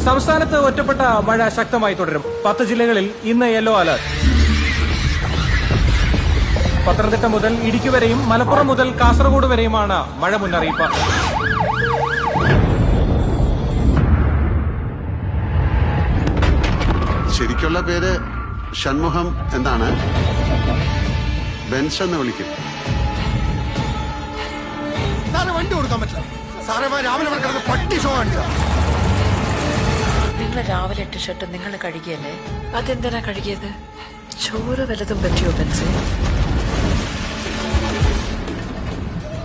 സംസ്ഥാനത്ത് ഒറ്റപ്പെട്ട മഴ ശക്തമായി തുടരും. 10 ജില്ലകളിൽ ഇന്ന് യെല്ലോ അലർട്ട്. പത്തനംതിട്ട മുതൽ ഇടുക്കി വരെയും മലപ്പുറം മുതൽ കാസർഗോഡ് വരെയുമാണ് മഴ മുന്നറിയിപ്പ്. ശരിക്കുള്ള പേര് ഷൺമുഖം എന്നാണ്. ബെൻസ് എന്ന് വിളിക്കും. വണ്ടി കൊടുക്കാൻ പറ്റില്ല സാറേ. രാവിലെ പട്ടി ഷോ കാണിച്ച നിങ്ങൾ രാവിലെ ഇട്ട ഷർട്ട് നിങ്ങൾ കഴുകിയല്ലേ? അതെന്തിനാ കഴുകിയത്? ചോര വല്ലതും പറ്റിയോ ബെൻസേ?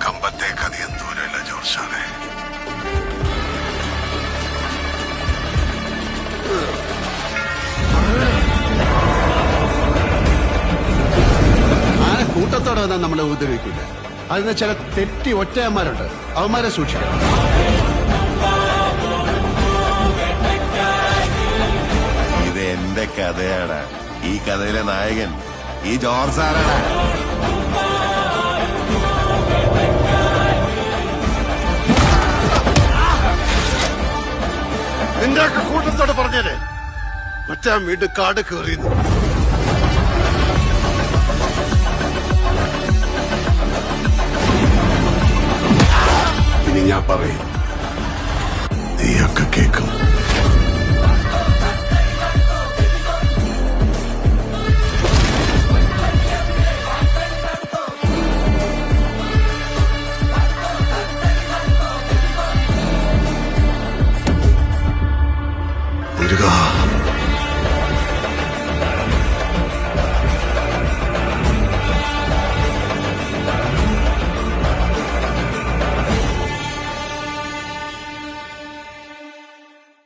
കമ്പത്തേക്ക് അധികം ദൂരമില്ല ജോർജ് സാറേ. ആന കൂട്ടത്തോടെ വന്നാൽ നമ്മളെ ഉപദ്രവിക്കില്ല. അതിന് ചില തെറ്റി ഒറ്റയന്മാരുണ്ട്, അവന്മാരെ സൂക്ഷിക്കണം. ഇത് എന്റെ കഥയാണ്. ഈ കഥയിലെ നായകൻ ഈ ജോർജ് സാറാണ്. നിന്റെ ഒക്കെ കൂട്ടത്തോട് പറഞ്ഞേരെ മറ്റേ വീട് കാട് കയറിയുന്നു. ഇനി ഞാൻ പറയും, നീയൊക്കെ കേൾക്കും.